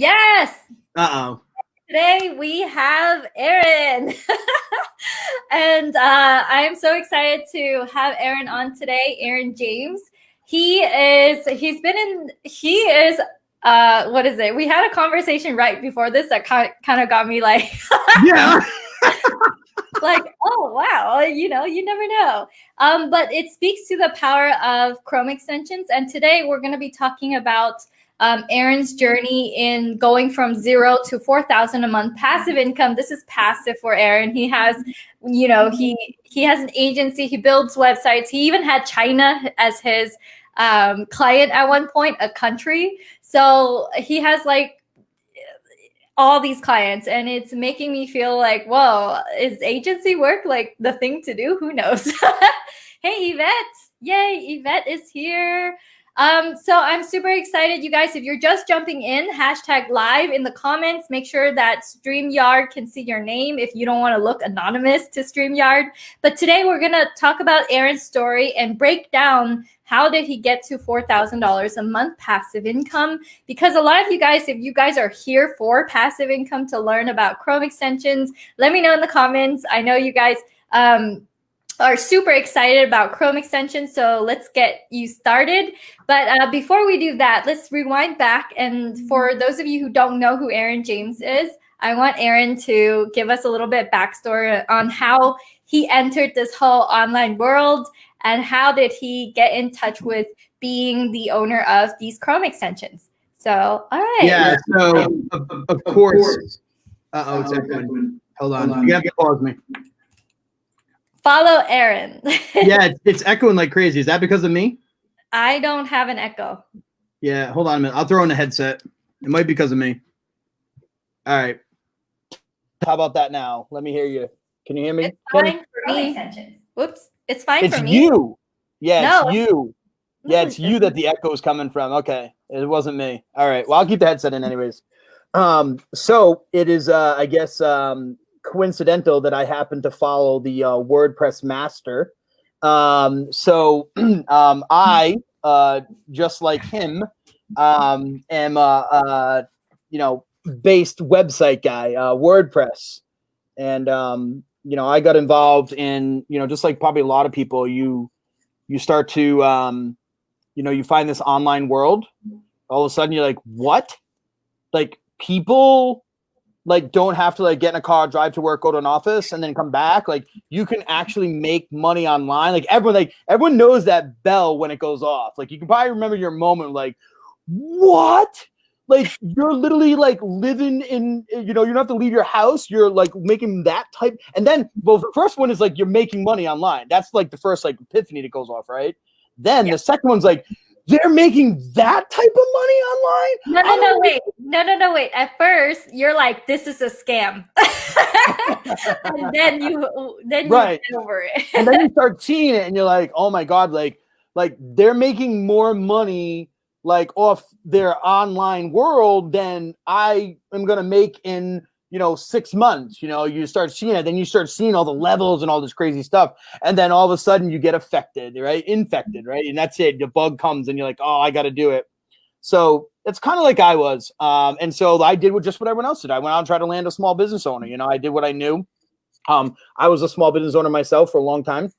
Yes. Uh-oh. Today we have Aaron. And I'm so excited to have Aaron on today. Aaron James. He is what is it? We had a conversation right before this that kind of got me like Yeah. like, oh wow, you never know. But it speaks to the power of Chrome extensions. And today we're going to be talking about Aaron's journey in going from 0 to 4,000 a month passive income. This is passive for Aaron. He has, he has an agency. He builds websites. He even had China as his client at one point, a country. So he has like all these clients, and it's making me feel like, whoa, is agency work like the thing to do? Who knows? Hey, Yvette. Yay, Yvette is here. So I'm super excited, you guys. If you're just jumping in, hashtag live in the comments. Make sure that StreamYard can see your name if you don't want to look anonymous to StreamYard. But today we're going to talk about Aaron's story and break down how did he get to $4,000 a month passive income? Because a lot of you guys, if you guys are here for passive income to learn about Chrome extensions, let me know in the comments. I know you guys are super excited about Chrome extensions, so let's get you started. But before we do that, let's rewind back. And for those of you who don't know who Aaron James is, I want Aaron to give us a little bit backstory on how he entered this whole online world and how did he get in touch with being the owner of these Chrome extensions. So, all right. Yeah, so of course. Uh-oh, it's echoing. Hold on. You have to pause me. Follow Aaron. Yeah, it's echoing like crazy. Is that because of me? I don't have an echo. Yeah, hold on a minute. I'll throw in the headset. It might be because of me. All right. How about that now? Let me hear you. Can you hear me? It's fine for me. Whoops. It's fine for me. It's you. Yeah, No. it's you. Yeah, it's you that the echo is coming from. Okay. It wasn't me. All right. Well, I'll keep the headset in anyways. So it is, I guess, coincidental that I happen to follow the WordPress master. So I, just like him, am based website guy, WordPress. And, I got involved in, just like probably a lot of people, you start to, you find this online world. All of a sudden you're like, what? Like people like don't have to like get in a car, drive to work, go to an office, and then come back. Like you can actually make money online. Like everyone knows that bell when it goes off. Like you can probably remember your moment, like, what? Like you're literally like living in, you don't have to leave your house. You're like making that type. And then, well, the first one is like, you're making money online. That's like the first like epiphany that goes off. Right. Then the second one's like, they're making that type of money online? No, wait. At first, you're like, this is a scam. And then you get over it. And then you start seeing it and you're like, oh my God, like they're making more money like off their online world than I am going to make in 6 months. You start seeing it, then you start seeing all the levels and all this crazy stuff. And then all of a sudden you get infected, right? And that's it. The bug comes and you're like, oh, I got to do it. So it's kind of like I was. And so I did just what everyone else did. I went out and tried to land a small business owner. I did what I knew. I was a small business owner myself for a long time.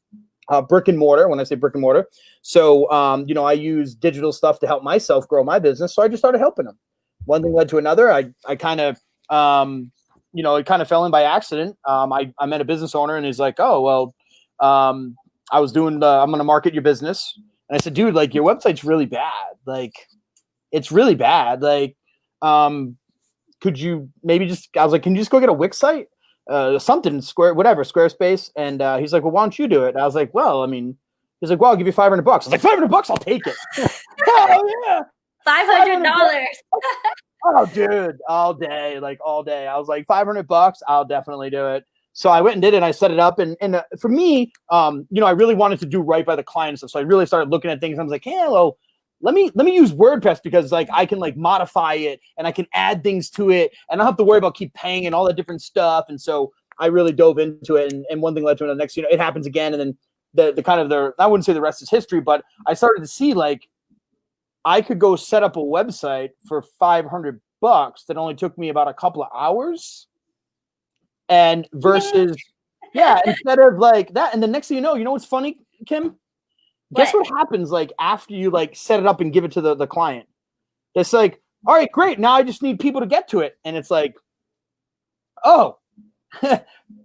Brick and mortar, when I say brick and mortar. So, I use digital stuff to help myself grow my business. So I just started helping them. One thing led to another. I kind of, it kind of fell in by accident. I met a business owner and he's like, oh, well, I was doing I'm going to market your business. And I said, dude, like your website's really bad. Like it's really bad. Like, could you maybe I was like, can you just go get a Wix site? Something Squarespace. And he's like, well, why don't you do it? And I was like, well, I mean, he's like, well, I'll give you $500. I was like, $500, I'll take it. Oh yeah. $500. Oh, dude, all day. I was like, $500, I'll definitely do it. So I went and did it. And I set it up. And for me, I really wanted to do right by the client and stuff. So I really started looking at things. I was like, hey, well, let me use WordPress because like I can like modify it and I can add things to it and I don't have to worry about keep paying and all that different stuff. And so I really dove into it. And one thing led to the next, it happens again. And then I wouldn't say the rest is history, but I started to see like I could go set up a website for $500 bucks that only took me about a couple of hours. And versus, yeah, instead of like that. And the next thing you know what's funny, Kim? Guess what happens like after you like set it up and give it to the client? It's like, all right, great. Now I just need people to get to it. And it's like, oh,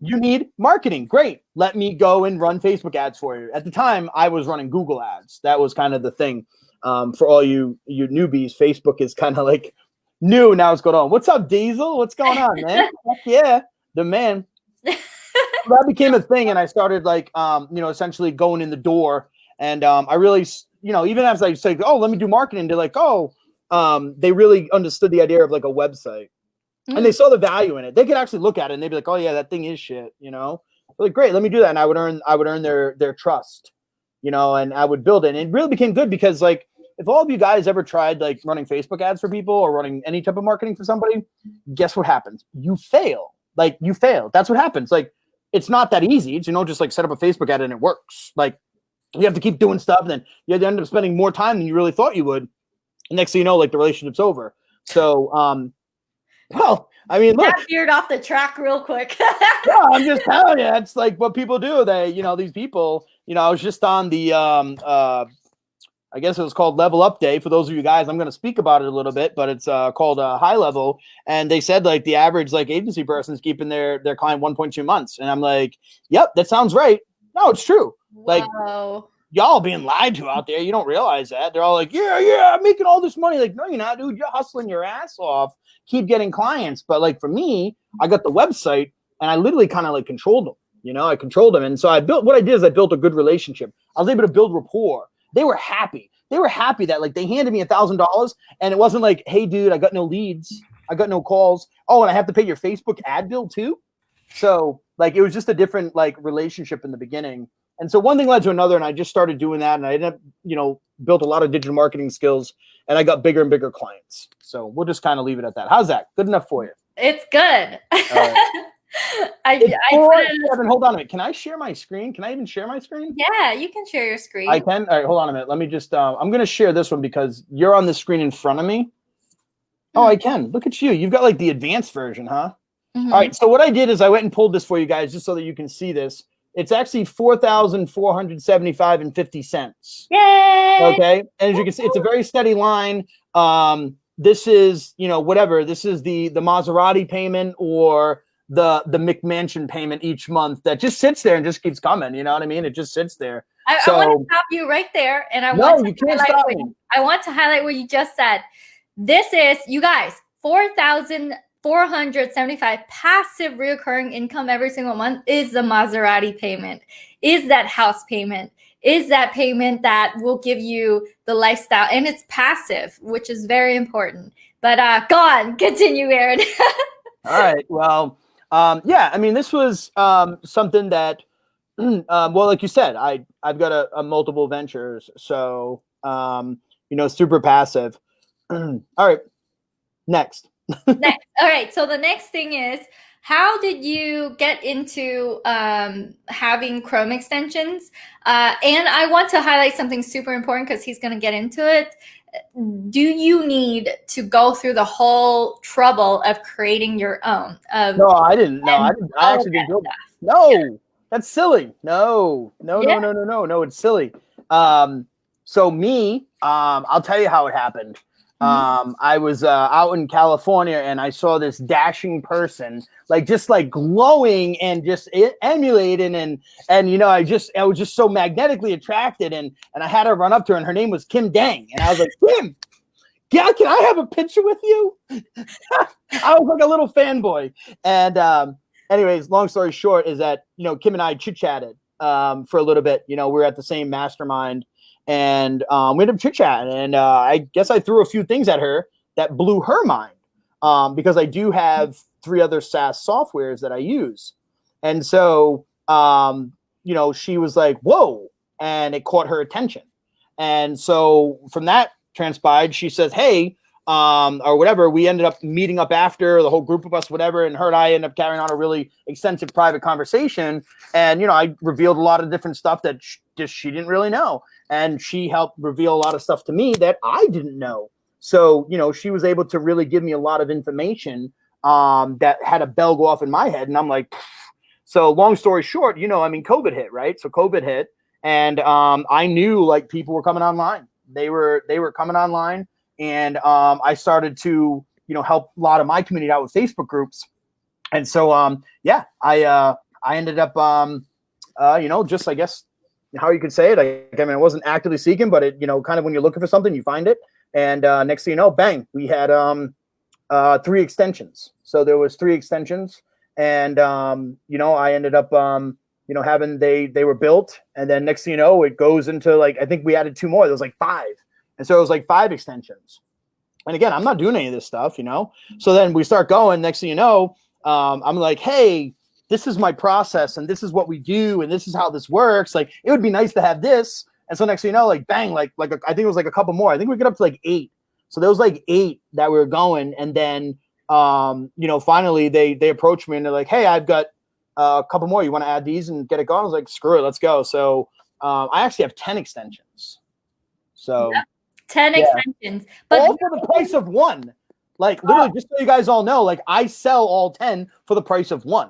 you need marketing. Great. Let me go and run Facebook ads for you. At the time, I was running Google ads. That was kind of the thing. For all you newbies, Facebook is kind of like new. Now it's going on. What's up, Diesel? What's going on, man? Yeah, the man. That became a thing. And I started like, essentially going in the door. And I really, even as I say, oh, let me do marketing, they're like, oh, they really understood the idea of like a website. And they saw the value in it. They could actually look at it and they'd be like, oh yeah, that thing is shit, They're like, great, let me do that. And I would earn their trust, and I would build it. And it really became good because like, if all of you guys ever tried like running Facebook ads for people or running any type of marketing for somebody, guess what happens? You fail. Like you fail. That's what happens. Like, it's not that easy. It's, just like set up a Facebook ad and it works. Like you have to keep doing stuff. And then you end up spending more time than you really thought you would. And next thing you know, like the relationship's over. So, well, I mean, look, veered off the track real quick. Yeah, I'm just telling you, it's like what people do. They, these people, I was just on the, I guess it was called Level Up Day. For those of you guys, I'm going to speak about it a little bit, but it's called High Level. And they said like the average like agency person is keeping their client 1.2 months. And I'm like, yep, that sounds right. No, it's true. Wow. Like y'all being lied to out there. You don't realize that. They're all like, yeah, I'm making all this money. Like, no, you're not, dude. You're hustling your ass off. Keep getting clients. But like for me, I got the website and I literally kind of like controlled them. I controlled them. And so I built a good relationship. I was able to build rapport. They were happy. They were happy that like they handed me $1,000 and it wasn't like, hey dude, I got no leads. I got no calls. Oh, and I have to pay your Facebook ad bill too. So like, it was just a different like relationship in the beginning. And so one thing led to another, and I just started doing that, and I ended up, built a lot of digital marketing skills, and I got bigger and bigger clients. So we'll just kind of leave it at that. How's that? Good enough for you? It's good. Hold on a minute. Can I share my screen? Can I even share my screen? Yeah, you can share your screen. I can? All right, hold on a minute. Let me just, I'm going to share this one because you're on the screen in front of me. Oh, I can. Look at you. You've got like the advanced version, huh? Mm-hmm. All right. So what I did is I went and pulled this for you guys just so that you can see this. It's actually $4,475.50. Yay! Okay, and as you can see, it's a very steady line. This is, whatever. This is the Maserati payment or the McMansion payment each month that just sits there and just keeps coming. You know what I mean? It just sits there. I want to stop you right there, and I want to highlight what you just said. This is, you guys, 4,475 passive recurring income every single month is the Maserati payment, is that house payment, is that payment that will give you the lifestyle, and it's passive, which is very important. But go on, continue, Aaron. All right. Well, yeah, I mean, this was something that, well, like you said, I've got a multiple ventures, so super passive. All right, next. All right. So the next thing is, how did you get into having Chrome extensions? And I want to highlight something super important because he's going to get into it. Do you need to go through the whole trouble of creating your own? No, I didn't. No, I actually didn't do it. No, that's silly. No, it's silly. So me, I'll tell you how it happened. I was out in California and I saw this dashing person, just glowing and just emulating and I was just so magnetically attracted and I had to run up to her and her name was Kim Dang and I was like, Kim, can I have a picture with you? I was like a little fanboy. And anyways, long story short is that Kim and I chit-chatted for a little bit. We were at the same mastermind. And we ended up chit-chatting, and I guess I threw a few things at her that blew her mind because I do have 3 other SaaS softwares that I use. And so, she was like, whoa, and it caught her attention. And so from that transpired, she says, hey, or whatever, we ended up meeting up after, the whole group of us, whatever, and her and I ended up carrying on a really extensive private conversation. And, I revealed a lot of different stuff that she didn't really know. And she helped reveal a lot of stuff to me that I didn't know. So, she was able to really give me a lot of information that had a bell go off in my head. And I'm like, pfft. So long story short, COVID hit, right? So COVID hit, and I knew like people were coming online. They were coming online, and I started to, help a lot of my community out with Facebook groups. And so, I ended up, just, I guess, how you could say it. I mean, I wasn't actively seeking, but it, kind of when you're looking for something, you find it. And next thing you know, bang, we had 3 extensions. So there was 3 extensions, and I ended up having they were built, and then next thing you know, it goes into like, I think we added 2 more. There was like 5, and so it was like 5 extensions. And again, I'm not doing any of this stuff, So then we start going. Next thing you know, I'm like, hey, this is my process, and this is what we do, and this is how this works. Like, it would be nice to have this. And so next thing you know, like, bang, I think it was like a couple more. I think we get up to like 8. So there was like 8 that we were going. And then, finally they approached me and they're like, hey, I've got a couple more. You want to add these and get it going? I was like, screw it, let's go. So I actually have 10 extensions. So yeah. 10 extensions. But all for the price of 1. Like, literally, just so you guys all know, like, I sell all 10 for the price of 1.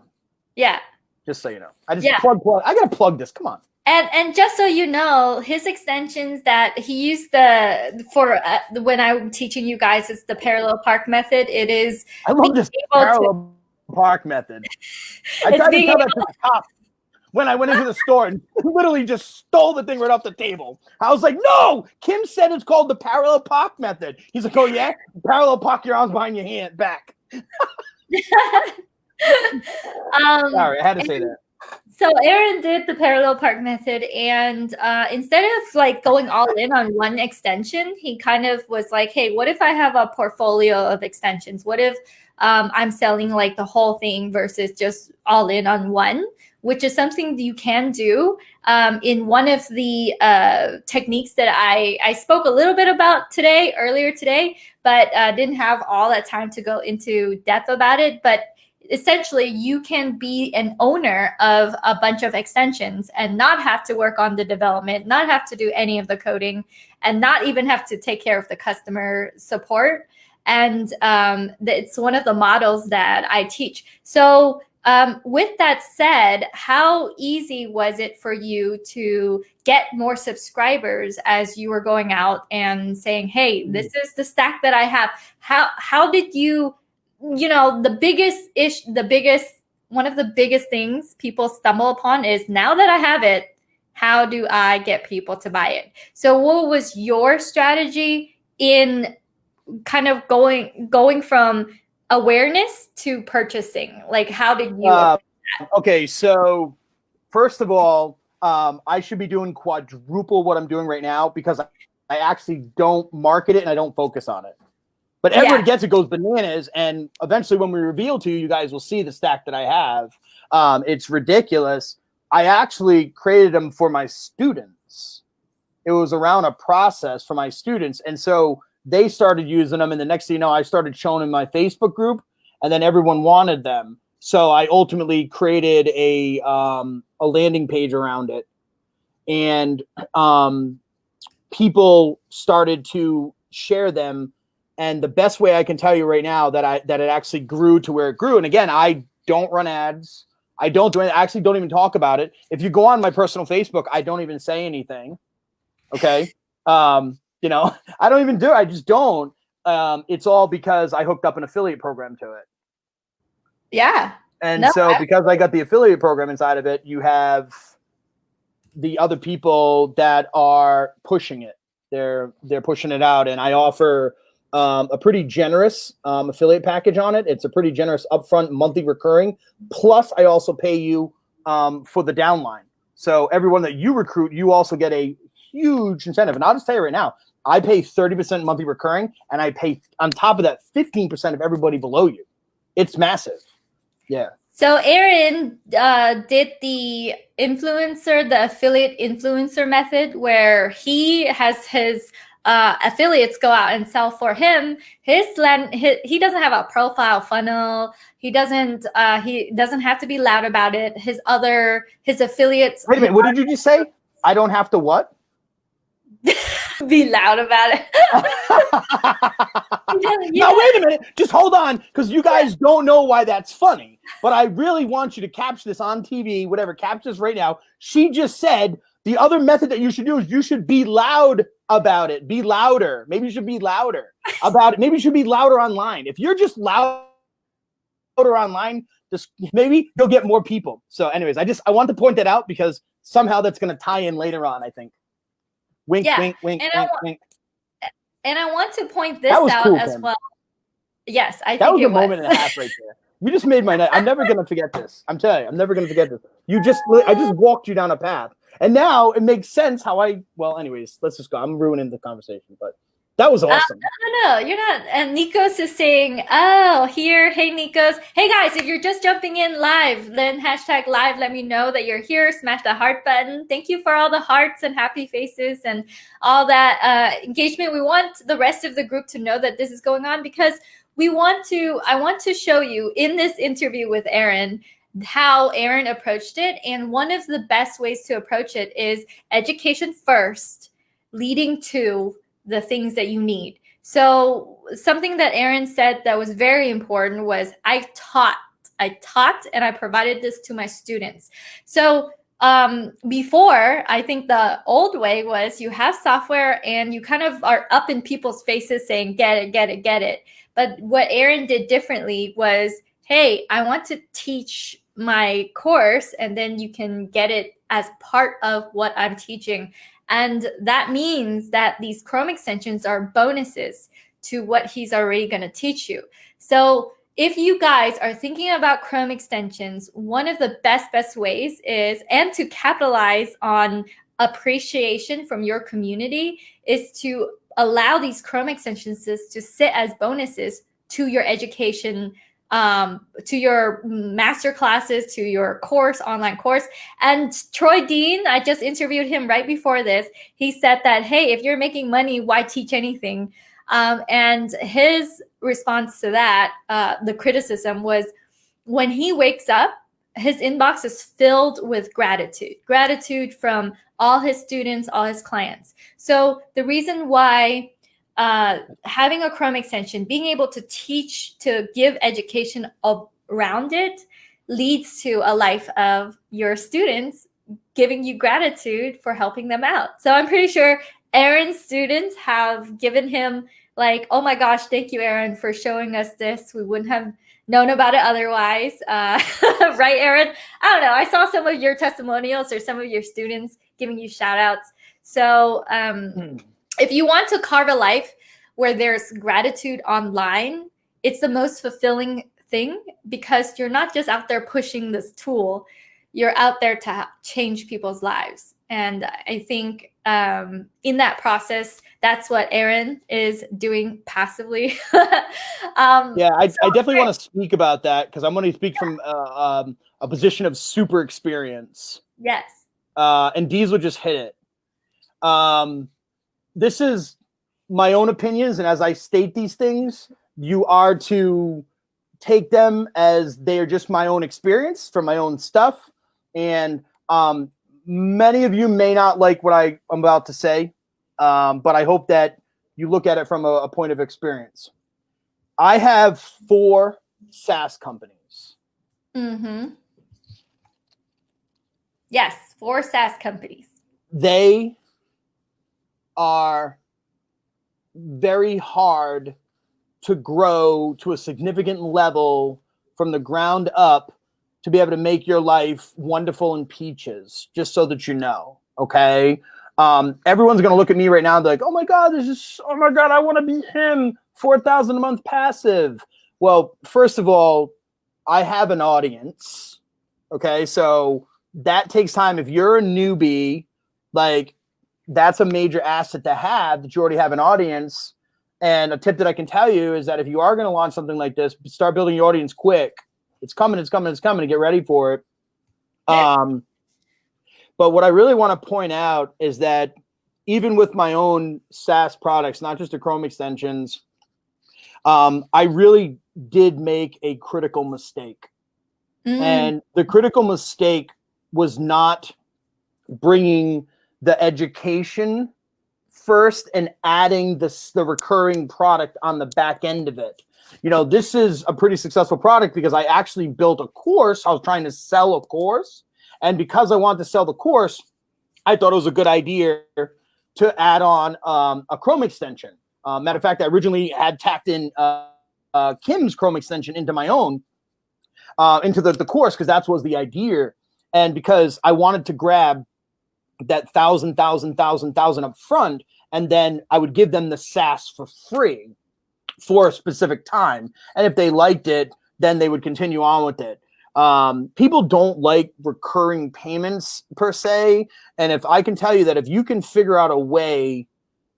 Yeah. Just so you know. I just plug. I got to plug this. Come on. And just so you know, his extensions that he used when I'm teaching you guys, it's the parallel park method. It is. I love this parallel park method. I tried to tell that to the cop when I went into the store and literally just stole the thing right off the table. I was like, no, Kim said it's called the parallel park method. He's like, oh yeah, parallel park your arms behind your hand back. Sorry, I had to say that. So Aaron did the parallel park method, and instead of like going all in on 1 extension, he kind of was like, hey, what if I have a portfolio of extensions? What if I'm selling like the whole thing versus just all in on 1, which is something you can do. In one of the techniques that I spoke a little bit about earlier today, but didn't have all that time to go into depth about it. But essentially, you can be an owner of a bunch of extensions and not have to work on the development, not have to do any of the coding, and not even have to take care of the customer support. And it's one of the models that I teach. So with that said, how easy was it for you to get more subscribers as you were going out and saying, hey, this is the stack that I have? How did you, one of the biggest things people stumble upon is, now that I have it, how do I get people to buy it? So what was your strategy in kind of going from awareness to purchasing? Like, how did you? Okay, so first of all, I should be doing quadruple what I'm doing right now, because I actually don't market it and I don't focus on it. But everyone gets it, goes bananas, and eventually when we reveal to you, you guys will see the stack that I have. It's ridiculous. I actually created them for my students. It was around a process for my students, and so they started using them, and the next thing you know, I started showing in my Facebook group, and then everyone wanted them. So I ultimately created a landing page around it, and people started to share them. And the best way I can tell you right now that it actually grew to where it grew. And again, I don't run ads. I don't do anything. I actually don't even talk about it. If you go on my personal Facebook, I don't even say anything. Okay. I don't even do it. I just don't. It's all because I hooked up an affiliate program to it. Yeah. And because I got the affiliate program inside of it, you have the other people that are pushing it. They're pushing it out, and I offer a pretty generous affiliate package on it. It's a pretty generous upfront monthly recurring. Plus, I also pay you for the downline. So everyone that you recruit, you also get a huge incentive. And I'll just tell you right now, I pay 30% monthly recurring, and I pay on top of that 15% of everybody below you. It's massive. Yeah. So Aaron did the affiliate influencer method, where he has his affiliates go out and sell for him. He doesn't have a profile funnel. He doesn't have to be loud about it. His affiliates. Wait a minute. What did you just say? I don't have to what? Be loud about it. Now, wait a minute. Just hold on, because you guys don't know why that's funny. But I really want you to capture this on TV, whatever. Capture this right now. She just said the other method that you should do is you should be loud about it. Be louder. Maybe you should be louder about it. Maybe you should be louder online. If you're just louder online, just maybe you'll get more people. So anyways, I want to point that out because somehow that's going to tie in later on, I think. Wink, wink, wink, wink, wink. And I want to point this out cool, as well. Yes, I think that was a moment and a half right there. You just made my night. I'm never going to forget this. I'm telling you, I'm never going to forget this. I just walked you down a path. And now it makes sense how anyways, let's just go. I'm ruining the conversation, but that was awesome. No, you're not. And Nikos is saying, hey, Nikos. Hey, guys, if you're just jumping in live, then #live, let me know that you're here. Smash the heart button. Thank you for all the hearts and happy faces and all that engagement. We want the rest of the group to know that this is going on because I want to show you in this interview with Aaron how Aaron approached it. And one of the best ways to approach it is education first, leading to the things that you need. So something that Aaron said that was very important was I taught and I provided this to my students. So before, I think the old way was you have software and you kind of are up in people's faces saying, get it, get it, get it. But what Aaron did differently was, hey, I want to teach my course and then you can get it as part of what I'm teaching. And that means that these Chrome extensions are bonuses to what he's already going to teach you. So if you guys are thinking about Chrome extensions, one of the best ways is, and to capitalize on appreciation from your community, is to allow these Chrome extensions to sit as bonuses to your education, to your master classes, to your course, online course. And Troy Dean, I just interviewed him right before this. He said that, hey, if you're making money, why teach anything? And his response to that, the criticism was, when he wakes up, his inbox is filled with gratitude from all his students, all his clients. So the reason why having a Chrome extension, being able to teach, to give education around it, leads to a life of your students giving you gratitude for helping them out. So I'm pretty sure Aaron's students have given him like, oh my gosh, thank you, Aaron, for showing us this. We wouldn't have known about it otherwise. Right, Aaron? I don't know. I saw some of your testimonials or some of your students giving you shout outs. So if you want to carve a life where there's gratitude online, it's the most fulfilling thing because you're not just out there pushing this tool, you're out there to change people's lives. And I think in that process, that's what Aaron is doing passively. I definitely want to speak about that because I'm going to speak from a position of super experience. Yes. And Diesel just hit it. This is my own opinions, and as I state these things, you are to take them as they are just my own experience from my own stuff. And many of you may not like what I'm about to say, but I hope that you look at it from a point of experience. I have 4 SaaS companies. Mm-hmm. Yes, 4 SaaS companies. They are very hard to grow to a significant level from the ground up to be able to make your life wonderful and peaches, just so that you know, okay? Everyone's going to look at me right now and be like, oh my God, I want to be him, 4,000 a month passive. Well, first of all, I have an audience, okay? So that takes time. If you're a newbie, like, that's a major asset to have, that you already have an audience. And a tip that I can tell you is that if you are going to launch something like this, start building your audience quick. It's coming to get ready for it. But what I really want to point out is that even with my own SaaS products, not just the Chrome extensions, I really did make a critical mistake. And the critical mistake was not bringing the education first and adding the recurring product on the back end of it. This is a pretty successful product because I actually built a course. I was trying to sell a course. And because I wanted to sell the course, I thought it was a good idea to add on a Chrome extension. Matter of fact, I originally had tacked in Kim's Chrome extension into my own, into the course, because that was the idea. And because I wanted to grab that 1,000 up front, and then I would give them the SaaS for free for a specific time. And if they liked it, then they would continue on with it. People don't like recurring payments per se. And if I can tell you that if you can figure out a way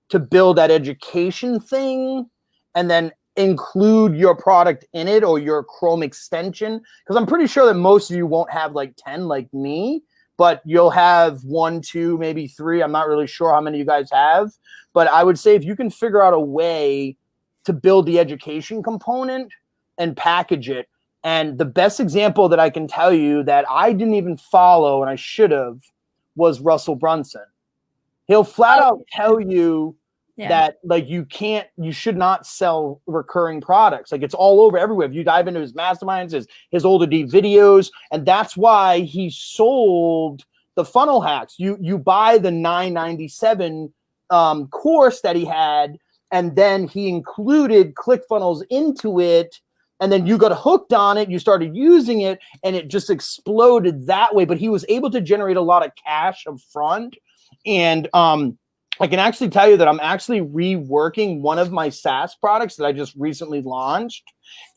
to build that education thing and then include your product in it or your Chrome extension, because I'm pretty sure that most of you won't have like 10 like me, but you'll have 1, 2, maybe 3. I'm not really sure how many you guys have, but I would say if you can figure out a way to build the education component and package it. And the best example that I can tell you that I didn't even follow and I should have was Russell Brunson. He'll flat out tell you that like you should not sell recurring products. Like it's all over everywhere. If you dive into his masterminds, his older D videos, and that's why he sold the funnel hacks. You buy the $997 course that he had, and then he included ClickFunnels into it. And then you got hooked on it, you started using it, and it just exploded that way. But he was able to generate a lot of cash up front. And I can actually tell you that I'm actually reworking one of my SaaS products that I just recently launched.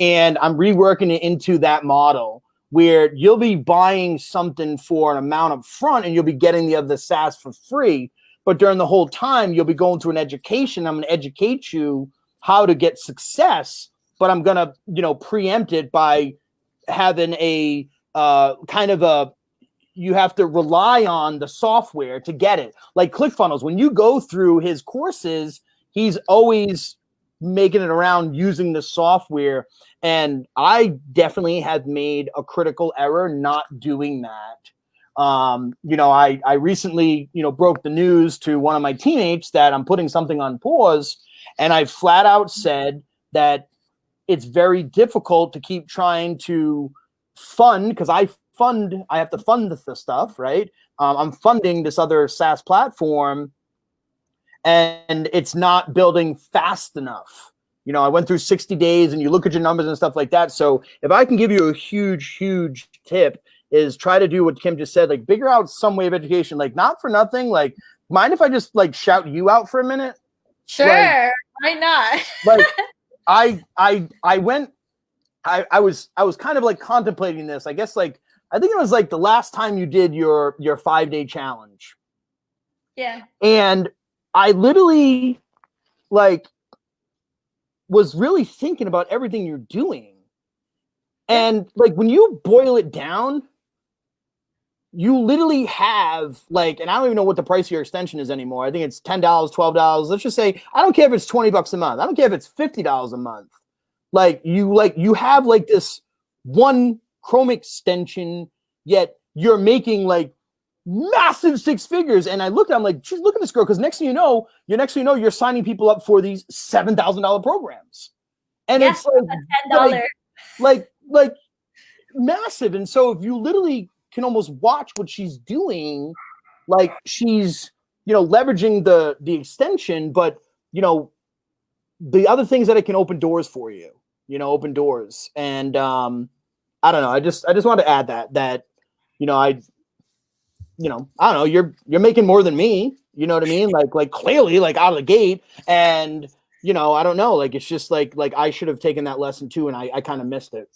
And I'm reworking it into that model where you'll be buying something for an amount up front and you'll be getting the other SaaS for free. But during the whole time, you'll be going through an education. I'm going to educate you how to get success. But I'm going to, preempt it by having a you have to rely on the software to get it. Like ClickFunnels, when you go through his courses, he's always making it around using the software. And I definitely have made a critical error not doing that. I recently, broke the news to one of my teammates that I'm putting something on pause. And I flat out said that it's very difficult to keep trying to fund, because I have to fund the stuff, right? I'm funding this other SaaS platform and it's not building fast enough. I went through 60 days and you look at your numbers and stuff like that. So if I can give you a huge, huge tip is try to do what Kim just said, like figure out some way of education, like not for nothing. Like, mind if I just like shout you out for a minute? Sure. Like, why not? Like, I was kind of like contemplating this. I guess like I think it was like the last time you did your 5-day challenge. Yeah. And I literally like was really thinking about everything you're doing. And like when you boil it down, you literally have like, and I don't even know what the price of your extension is anymore. I think it's $10, $12. Let's just say, I don't care if it's $20 a month. I don't care if it's $50 a month. Like you have like this one Chrome extension, yet you're making like massive 6 figures. And I looked at, I'm like, geez, look at this girl. Cause next thing you know, you're signing people up for these $7,000 programs. And it's like $10. Like massive. And so if you literally can almost watch what she's doing, like she's, leveraging the extension, but the other things that it can open doors for you, open doors. And I don't know. I just wanted to add that, I don't know, you're making more than me, you know what I mean? Like clearly like out of the gate. And, I don't know, like, it's just like I should have taken that lesson too. And I kind of missed it.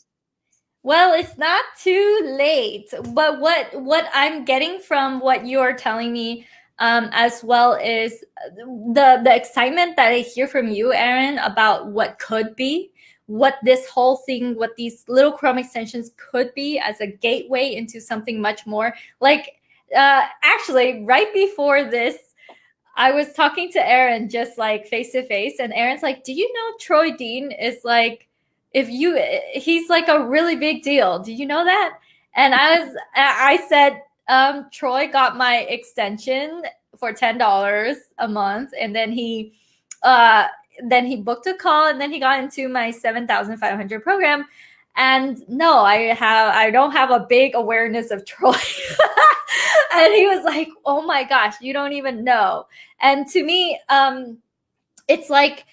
Well, it's not too late, but what I'm getting from what you're telling me as well is the excitement that I hear from you, Aaron, about what could be, what this whole thing, what these little Chrome extensions could be as a gateway into something much more. Like, actually, right before this, I was talking to Aaron just like face to face, and Aaron's like, "Do you know Troy Dean is like, he's like a really big deal. Do you know that?" And I said, Troy got my extension for $10 a month, and then he booked a call, and then he got into my 7,500 program. And no, I don't have a big awareness of Troy. And he was like, "Oh my gosh, you don't even know." And to me, it's like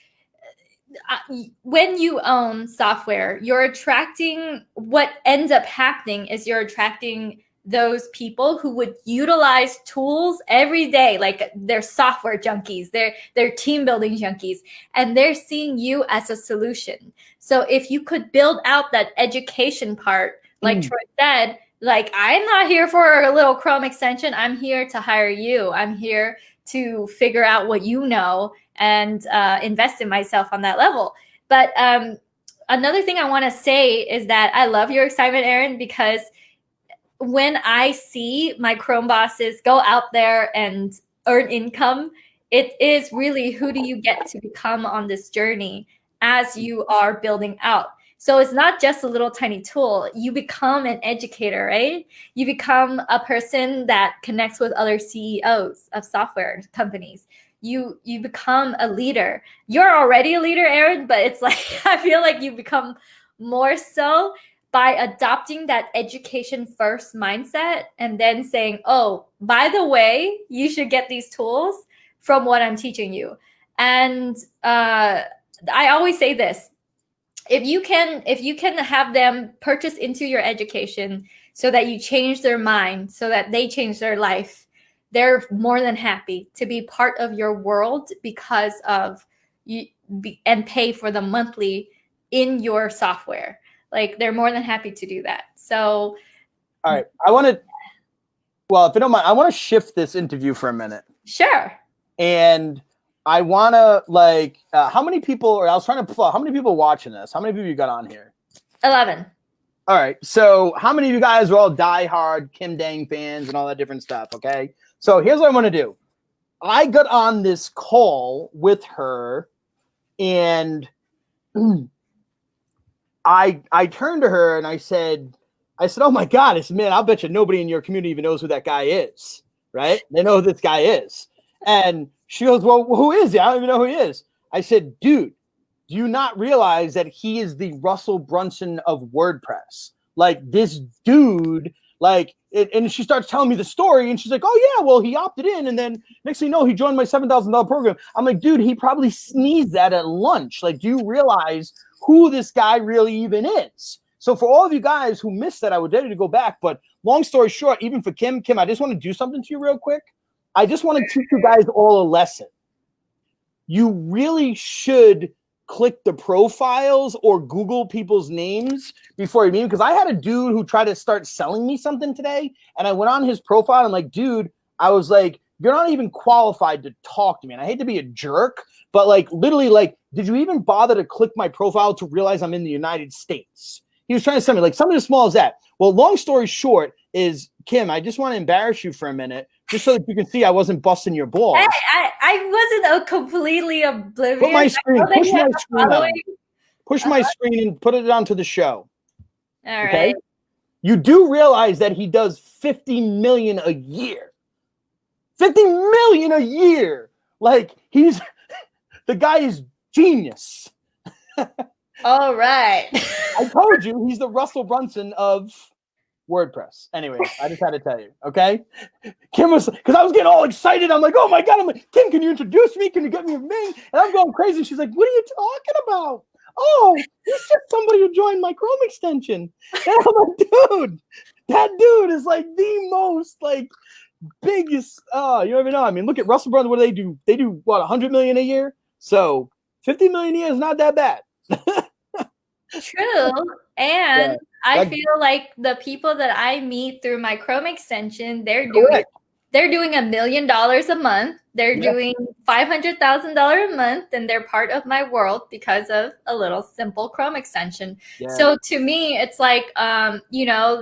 when you own software, you're attracting, what ends up happening is you're attracting those people who would utilize tools every day, like they're software junkies, they're team building junkies, and they're seeing you as a solution. So if you could build out that education part, like Troy said, like, I'm not here for a little Chrome extension, I'm here to hire you, I'm here to figure out what you know and invest in myself on that level. But another thing I want to say is that I love your excitement, Aaron, because when I see my Chromebosses go out there and earn income, it is really, who do you get to become on this journey as you are building out? So it's not just a little tiny tool. You become an educator, right? You become a person that connects with other CEOs of software companies. You become a leader. You're already a leader, Aaron, but it's like, I feel like you become more so by adopting that education first mindset and then saying, oh, by the way, you should get these tools from what I'm teaching you. And I always say this, if you can have them purchase into your education so that you change their mind, so that they change their life, they're more than happy to be part of your world because of you, and pay for the monthly in your software. Like, they're more than happy to do that. So, all right, I want to, well, if you don't mind, I want to shift this interview for a minute. Sure. And I want to, like, how many people, or I was trying to, how many people watching this? How many people you got on here? 11. All right. So how many of you guys are all diehard Kim Dang fans and all that different stuff? Okay. So here's what I want to do. I got on this call with her, and I turned to her and I said, oh my God, I said, man, I'll bet you nobody in your community even knows who that guy is, right? They know who this guy is. And she goes, well, who is he? I don't even know who he is. I said, dude, do you not realize that he is the Russell Brunson of WordPress? Like, this dude, like, and she starts telling me the story, and she's like, oh yeah, well, he opted in, and then next thing you know, he joined my $7,000 program. I'm like, dude, he probably sneezed that at lunch. Like, do you realize who this guy really even is? So for all of you guys who missed that, I would dare you to go back. But long story short, even for Kim, I just want to do something to you real quick. I just want to teach you guys all a lesson. You really should click the profiles or Google people's names before you meet, because I had a dude who tried to start selling me something today, and I went on his profile, and I'm like, dude, I was like, you're not even qualified to talk to me. And I hate to be a jerk, but like, literally, like, did you even bother to click my profile to realize I'm in the United States? He was trying to sell me like something as small as that. Well, long story short is, Kim, I just want to embarrass you for a minute, just so that you can see I wasn't busting your balls. I wasn't completely oblivious. Put my screen, push my screen on. Push my screen and put it onto the show. All right. You do realize that he does 50 million a year. 50 million a year. Like, he's the guy is genius. All right. I told you he's the Russell Brunson of WordPress. Anyway, I just had to tell you, okay? Kim was, because I was getting all excited. I'm like, oh my God. I'm like, Kim, can you introduce me? Can you get me a name? And I'm going crazy. She's like, what are you talking about? Oh, he's just somebody who joined my Chrome extension. And I'm like, dude, that dude is like the most like biggest, you don't even know. I mean, look at Russell Brunson. What do they do? They do what, 100 million a year? So 50 million a year is not that bad. True. And I feel like the people that I meet through my Chrome extension, they're doing $1 million a month. They're doing $500,000 a month, and they're part of my world because of a little simple Chrome extension. Yeah. So to me, it's like, you know,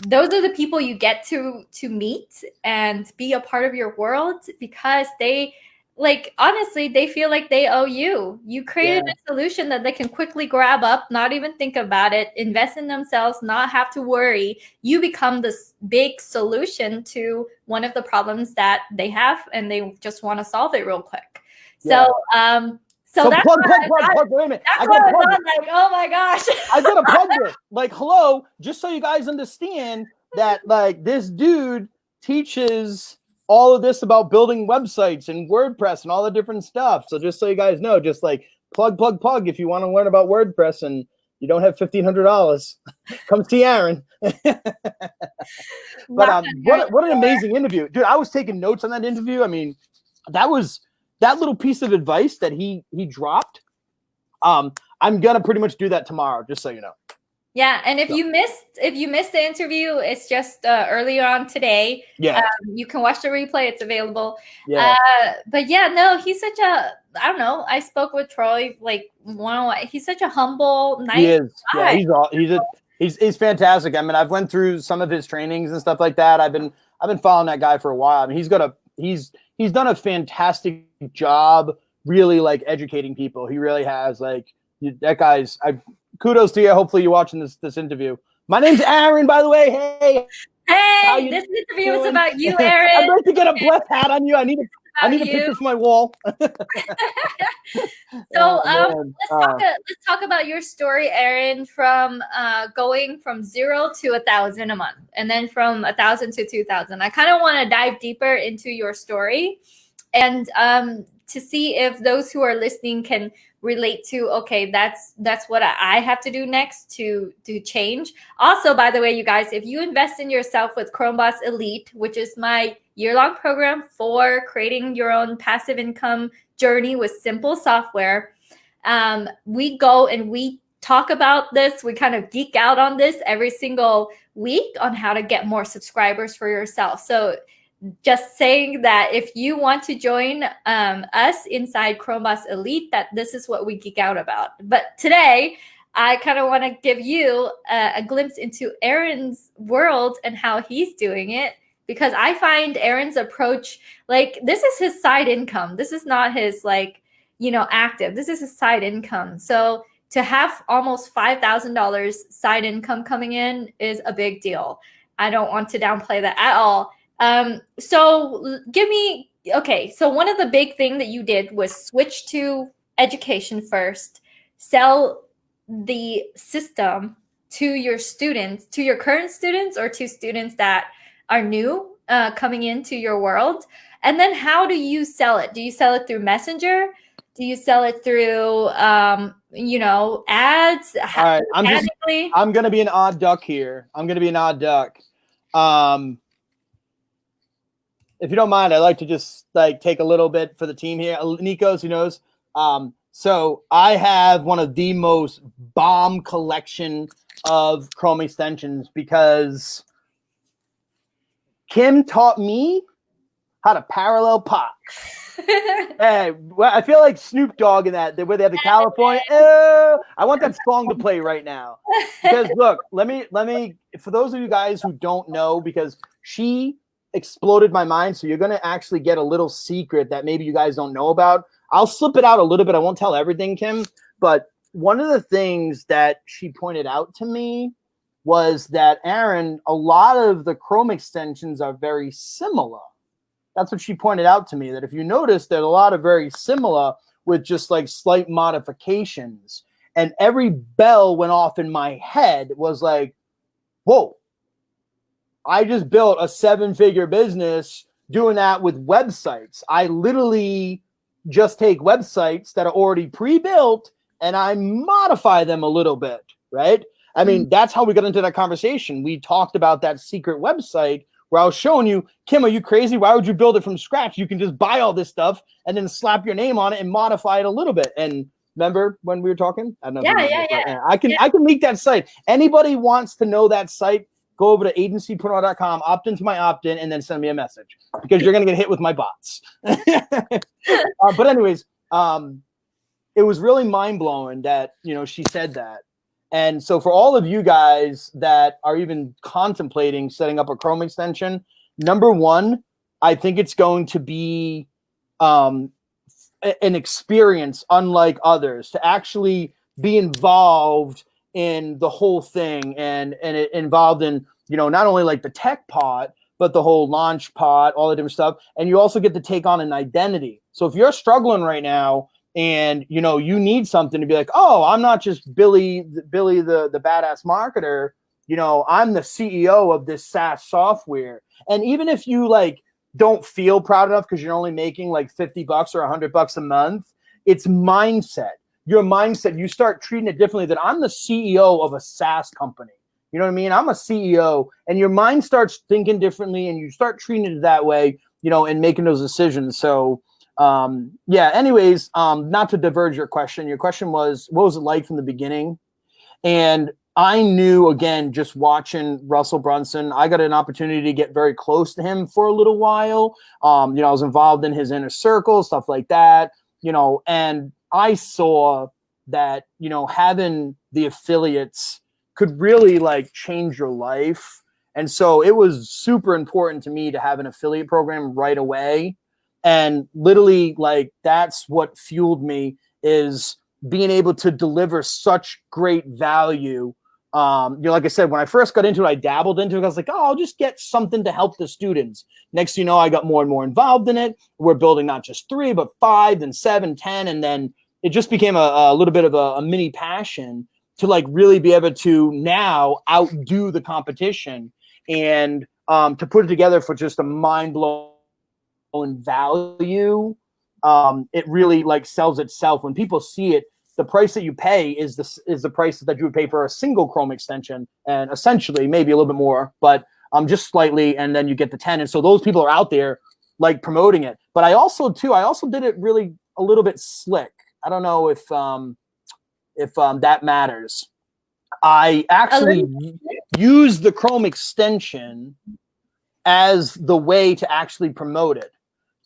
those are the people you get to meet and be a part of your world, because they, like honestly, they feel like they owe you. You created Yeah. a solution that they can quickly grab up, not even think about it, invest in themselves, not have to worry. You become this big solution to one of the problems that they have, and they just want to solve it real quick. So, Yeah. so So that's plug, what plug, I plug, thought. plug. Wait a minute. That's I what gotta I plug thought. it. Like, oh my gosh. I gotta plug this. Like, hello, just so you guys understand that, like, this dude teaches all of this about building websites and WordPress and all the different stuff. So just so you guys know, just like plug, plug, plug. If you want to learn about WordPress and you don't have $1,500, come see Aaron. But Knock on Aaron's what an door. amazing interview, dude! I was taking notes on that interview. I mean, that was that little piece of advice that he dropped. I'm gonna pretty much do that tomorrow, just so you know. Yeah, and So, if you missed the interview, it's just earlier on today. yeah, You can watch the replay; it's available. yeah, But yeah, no, he's such a I don't know. I spoke with Troy like one on one. He's such a humble, he nice is. Yeah, guy. he's fantastic. I mean, I've went through some of his trainings and stuff like that. I've been following that guy for a while. I mean, he's done a fantastic job, really like educating people. He really has. Like that guy's. Kudos to you. Hopefully, you're watching this interview. My name's Aaron, by the way. Hey, how Hey, you this interview is doing? about you, I'd Aaron. like to get a blessed hat on you. I need About a you. picture for my wall. So Oh man. let's talk about your story, Aaron, from going from 0 to 1,000 a month, and then from 1,000 to 2,000. I kind of want to dive deeper into your story, and to see if those who are listening can relate to. Okay, that's what I have to do next to change. Also, by the way, you guys, if you invest in yourself with Chromeboss Elite, which is my year-long program for creating your own passive income journey with simple software, we go and we talk about this. We kind of geek out on this every single week on how to get more subscribers for yourself. So just saying that if you want to join us inside Chromeboss Elite, that this is what we geek out about. But today, I kind of want to give you a glimpse into Aaron's world and how he's doing it, because I find Aaron's approach, like, this is his side income. This is not his, like, active. This is his side income. So to have almost $5,000 side income coming in is a big deal. I don't want to downplay that at all. So so one of the big thing that you did was switch to education first, sell the system to your students, to your current students, or to students that are new coming into your world. And then how do you sell it? Do you sell it through Messenger? Do you sell it through ads? All right, I'm gonna be an odd duck here. If you don't mind, I'd like to just like take a little bit for the team here. Nico's, who knows? So I have one of the most bomb collection of Chrome extensions because Kim taught me how to parallel park. Hey, well, I feel like Snoop Dogg in that, where they have the California. I want that song to play right now. Because look, let me for those of you guys who don't know, because she exploded my mind, so you're gonna actually get a little secret that maybe you guys don't know about. I'll slip it out a little bit. I won't tell everything, Kim, but one of the things that she pointed out to me was that, Aaron, a lot of the Chrome extensions are very similar. That's what she pointed out to me, that if you notice, there's a lot of very similar with just like slight modifications. And every bell went off in my head. Was like, whoa, I just built a 7-figure business doing that with websites. I literally just take websites that are already pre-built and I modify them a little bit, right? I mean, that's how we got into that conversation. We talked about that secret website where I was showing you, Kim, are you crazy? Why would you build it from scratch? You can just buy all this stuff and then slap your name on it and modify it a little bit. And remember when we were talking? I don't know. Yeah. I can leak that site. Anybody wants to know that site, go over to agencypreneur.com, opt into my opt-in, and then send me a message, because you're going to get hit with my bots. But anyways, it was really mind-blowing that, she said that. And so for all of you guys that are even contemplating setting up a Chrome extension, number one, I think it's going to be an experience unlike others, to actually be involved in the whole thing, and it involved in, not only like the tech part, but the whole launch part, all the different stuff. And you also get to take on an identity. So if you're struggling right now and you need something to be like, oh, I'm not just Billy the badass marketer, I'm the CEO of this SaaS software. And even if you like don't feel proud enough because you're only making like $50 or $100 a month, it's mindset. Your mindset, you start treating it differently, that I'm the CEO of a SaaS company. You know what I mean? I'm a CEO, and your mind starts thinking differently, and you start treating it that way, and making those decisions. So, yeah, anyways, not to diverge your question. Your question was, what was it like from the beginning? And I knew, again, just watching Russell Brunson, I got an opportunity to get very close to him for a little while. I was involved in his inner circle, stuff like that, and I saw that, having the affiliates could really like change your life. And so it was super important to me to have an affiliate program right away. And literally, like, that's what fueled me, is being able to deliver such great value. Like I said, when I first got into it, I dabbled into it. I was like, oh, I'll just get something to help the students. Next thing you know, I got more and more involved in it. We're building not just 3, but 5, then 7, 10. And then it just became a little bit of a mini passion to like really be able to now outdo the competition, and to put it together for just a mind-blowing value. It really like sells itself when people see it. The price that you pay is the price that you would pay for a single Chrome extension, and essentially maybe a little bit more, but just slightly, and then you get the 10. And so those people are out there like promoting it. But I also did it really a little bit slick. I don't know if that matters. I actually use the Chrome extension as the way to actually promote it.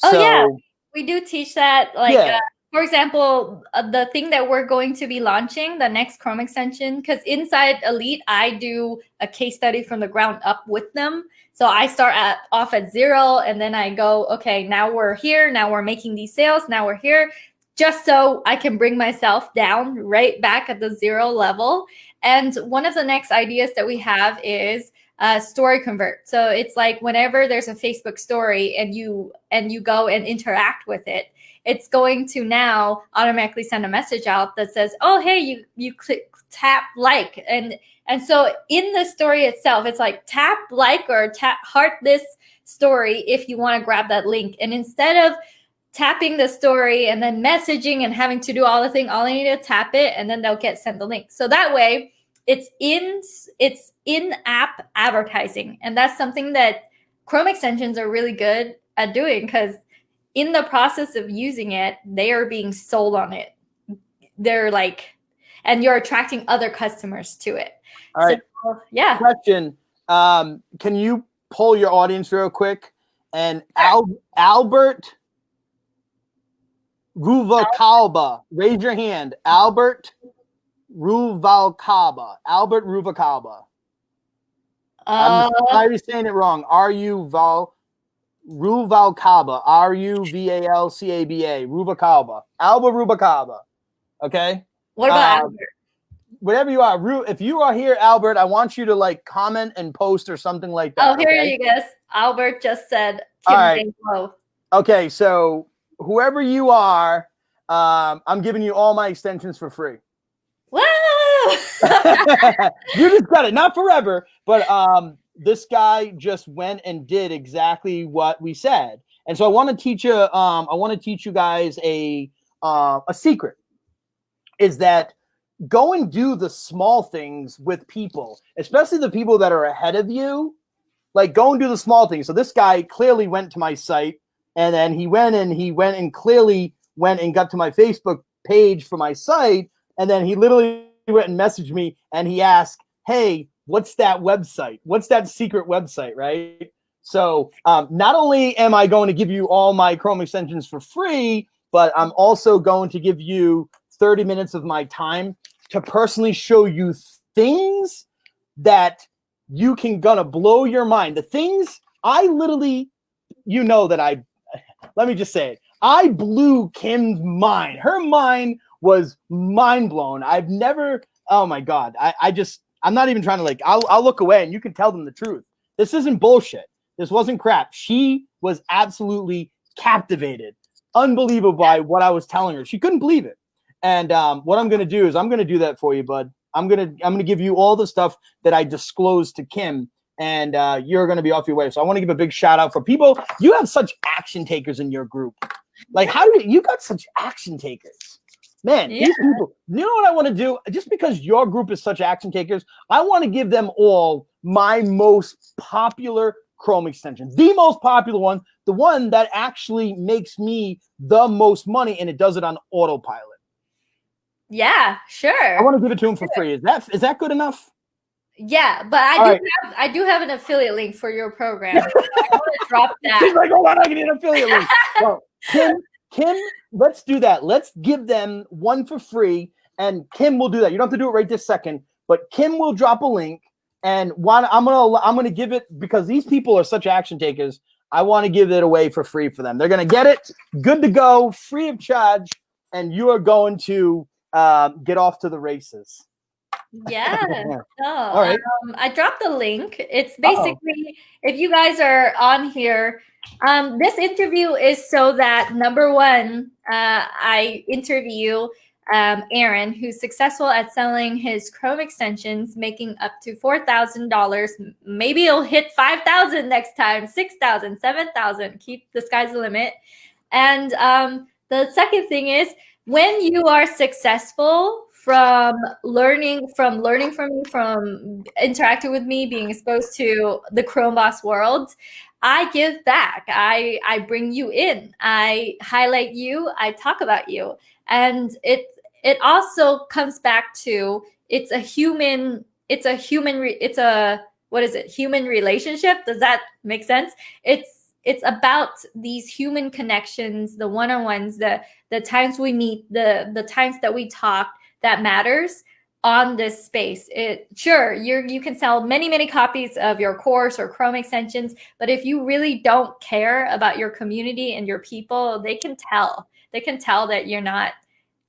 Oh, yeah, we do teach that. Like, for example, the thing that we're going to be launching, the next Chrome extension, because inside Elite, I do a case study from the ground up with them. So I start off at 0, and then I go, okay, now we're here. Now we're making these sales. Now we're here. Just so I can bring myself down right back at the 0 level. And one of the next ideas that we have is story convert. So it's like whenever there's a Facebook story and you go and interact with it, it's going to now automatically send a message out that says, oh, hey, you tap like. And so in the story itself, it's like tap like or tap heart this story if you want to grab that link. And instead of tapping the story and then messaging and having to do all the thing, all I need to tap it, and then they'll get sent the link. So that way it's in-app advertising. And that's something that Chrome extensions are really good at doing, because in the process of using it, they are being sold on it. They're like, and you're attracting other customers to it. All right. So, yeah. Question. Can you poll your audience real quick? And Albert Ruvalcaba, raise your hand. Albert Ruvalcaba. Albert Ruvalcaba. I'm probably saying it wrong. Ruvalcaba. Ruvalcaba. Ruvalcaba. Albert Ruvalcaba. Okay. What about Albert? Whatever you are, if you are here, Albert, I want you to like comment and post or something like that. Oh, here you go. Albert just said, all right. Okay, so whoever you are, I'm giving you all my extensions for free. Whoa! You just got it, not forever, but this guy just went and did exactly what we said, and so I want to teach you. I want to teach you guys a secret. Is that go and do the small things with people, especially the people that are ahead of you. Like, go and do the small things. So this guy clearly went to my site, and then he went and clearly went and got to my Facebook page for my site. And then he literally went and messaged me, and he asked, hey, what's that website? What's that secret website, right? So not only am I going to give you all my Chrome extensions for free, but I'm also going to give you 30 minutes of my time to personally show you things that you can gonna blow your mind. The things I literally, let me just say it. I blew Kim's mind. Her mind was mind blown. I've never, oh my God. I'm not even trying to I'll look away and you can tell them the truth. This isn't bullshit. This wasn't crap. She was absolutely captivated, unbelievable by what I was telling her. She couldn't believe it. And what I'm going to do is I'm going to do that for you, bud. I'm going to give you all the stuff that I disclosed to Kim, and you're going to be off your way. So I want to give a big shout out for people. You have such action takers in your group. Like, how do you got such action takers? Man, Yeah. these people, you know what I want to do? Just because your group is such action takers, I want to give them all my most popular Chrome extension, the most popular one, the one that actually makes me the most money, and it does it on autopilot. Yeah, sure. I want to give it to them for free. Is that good enough? Yeah, but I do have an affiliate link for your program. I want to drop that. She's like, hold on, I can get an affiliate link. Well, Kim, let's do that. Let's give them one for free, and Kim will do that. You don't have to do it right this second, but Kim will drop a link, and I'm gonna give it because these people are such action takers. I want to give it away for free for them. They're gonna get it, good to go, free of charge, and you are going to get off to the races. Yeah. No. All right. I dropped the link. It's basically if you guys are on here, this interview is so that number one, I interview Aaron, who's successful at selling his Chrome extensions, making up to $4,000. Maybe he'll hit 5,000 next time, 6,000, 7,000. Keep the sky's the limit. And the second thing is when you are successful from learning from me, from interacting with me, being exposed to the Chromeboss world, I give back. I bring you in. I highlight you. I talk about you. And it also comes back to human relationship. Does that make sense? It's about these human connections, the one-on-ones, the times we meet, the times that we talk, that matters on this space. You can sell many copies of your course or Chrome extensions, but if you really don't care about your community and your people, they can tell that you're not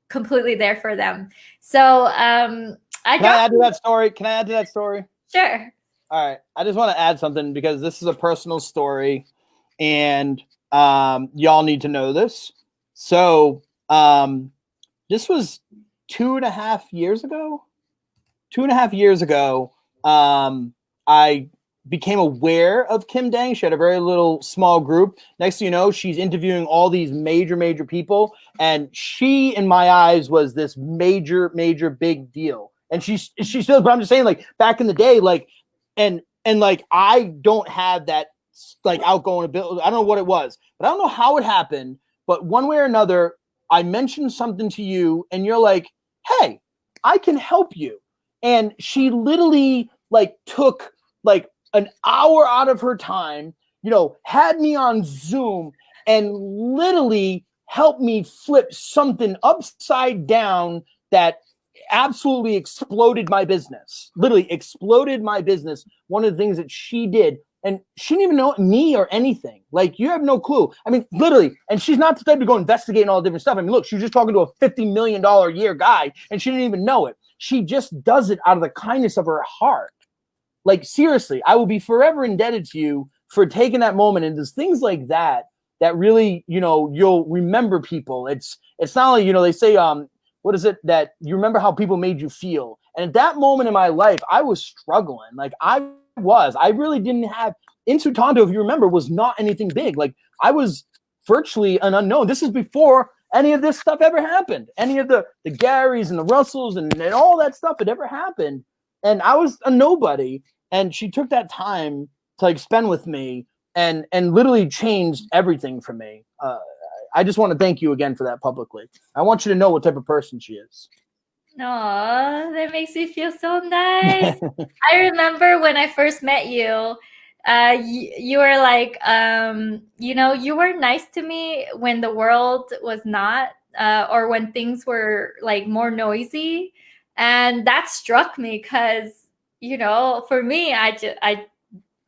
completely there for them. So Can I add to that story? Sure. All right. I just want to add something because this is a personal story and y'all need to know this. So this was 2.5 years ago. 2.5 years ago, I became aware of Kim Dang. She had a very little small group. Next thing you know, she's interviewing all these major people. And she, in my eyes, was this major big deal. And she still, but I'm just saying, like, back in the day, like, and like, I don't have that, like, outgoing ability. I don't know what it was, but I don't know how it happened. But one way or another, I mentioned something to you and you're like, hey, I can help you. And she literally like took like an hour out of her time, had me on Zoom and literally helped me flip something upside down that absolutely exploded my business. Literally exploded my business. One of the things that she did. And she didn't even know me or anything. Like, you have no clue. I mean, literally. And she's not the type to go investigate and all the different stuff. I mean, look, she was just talking to a $50 million a year guy, and she didn't even know it. She just does it out of the kindness of her heart. Like, seriously, I will be forever indebted to you for taking that moment. And there's things like that that really, you'll remember people. It's not like, they say, what is it that you remember how people made you feel? And at that moment in my life, I was struggling. Like, I really didn't have Insutanto, if you remember, was not anything big. Like, I was virtually an unknown. This is before any of this stuff ever happened. Any of the Garys and the Russells and all that stuff had ever happened. And I was a nobody. And she took that time to like spend with me and literally changed everything for me. I just want to thank you again for that publicly. I want you to know what type of person she is. Aw, that makes me feel so nice. I remember when I first met you, you were like, you were nice to me when the world was not, or when things were like more noisy. And that struck me because, for me, I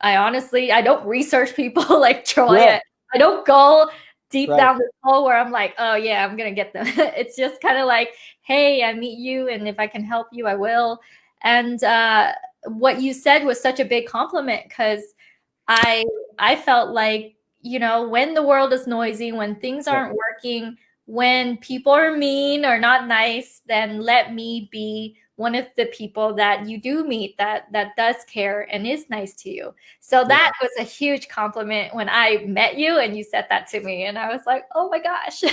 honestly, I don't research people like Troy. Yeah. I don't go deep Right. down this hole where I'm like, oh yeah, I'm gonna get them. It's just kind of like, hey, I meet you, and if I can help you, I will. And what you said was such a big compliment, because I I felt like, when the world is noisy, when things Yep. aren't working, when people are mean or not nice, then let me be one of the people that you do meet that does care and is nice to you. So Yeah. that was a huge compliment when I met you and you said that to me, and I was like, "Oh my gosh."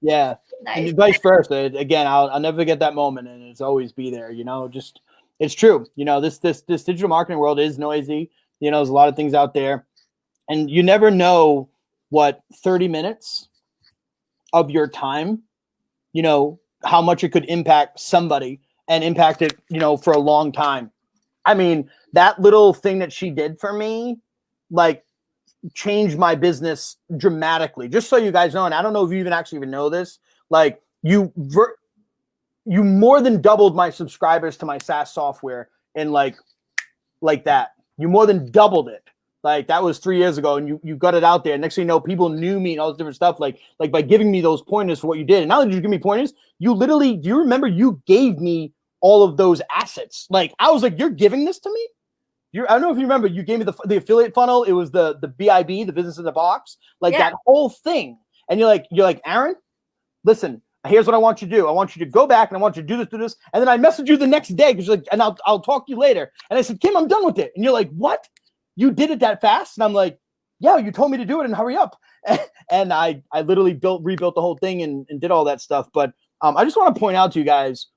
Yeah. Nice. And vice versa. Again, I'll never forget that moment, and it's always be there. Just it's true. This digital marketing world is noisy. There's a lot of things out there, and you never know what 30 minutes of your time, how much it could impact somebody and impact it, for a long time. I mean, that little thing that she did for me, like, changed my business dramatically. Just so you guys know, and I don't know if you even know this, like, you more than doubled my subscribers to my SaaS software in like that. You more than doubled it. Like, that was 3 years ago, and you got it out there. Next thing you know, people knew me and all this different stuff. Like by giving me those pointers for what you did. And not only did you give me pointers, you literally, do you remember you gave me all of those assets? Like, I was like, you're giving this to me? I don't know if you remember, you gave me the affiliate funnel. It was the BIB, the business in the box, like Yeah. that whole thing. And you're like, Aaron, listen, here's what I want you to do. I want you to go back and I want you to do this. And then I messaged you the next day because you're like, and I'll talk to you later. And I said, Kim, I'm done with it. And you're like, what? You did it that fast? And I'm like, yeah, you told me to do it and hurry up. And I literally rebuilt the whole thing and did all that stuff. But I just want to point out to you guys,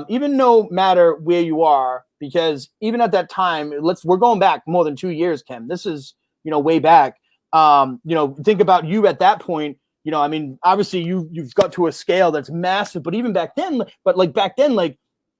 even no matter where you are, because even at that time, we're going back more than 2 years, Kim. This is, way back. Think about you at that point. I mean, obviously you've got to a scale that's massive, but even back then, like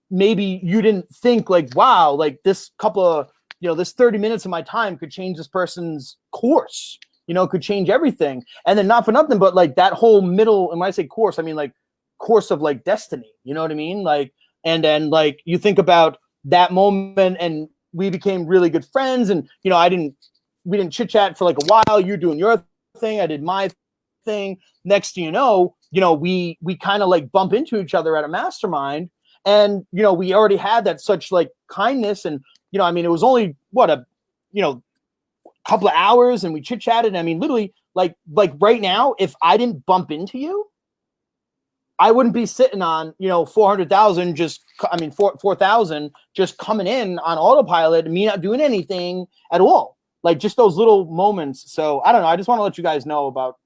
maybe you didn't think like, wow, like this couple of, this 30 minutes of my time could change this person's course, could change everything. And then not for nothing, but like that whole middle, and when I say course, I mean like course of like destiny, you know what I mean? Like, and then like you think about that moment and we became really good friends, and we didn't chit chat for like a while. You're doing your thing, I did my thing. Next thing you know, we kind of like bump into each other at a mastermind, and we already had that such like kindness, and I mean, it was only a couple of hours, and we chit chatted. I mean, literally, like right now, if I didn't bump into you, I wouldn't be sitting on 400,000 4,000 just coming in on autopilot and me not doing anything at all. Like just those little moments. So I don't know. I just want to let you guys know about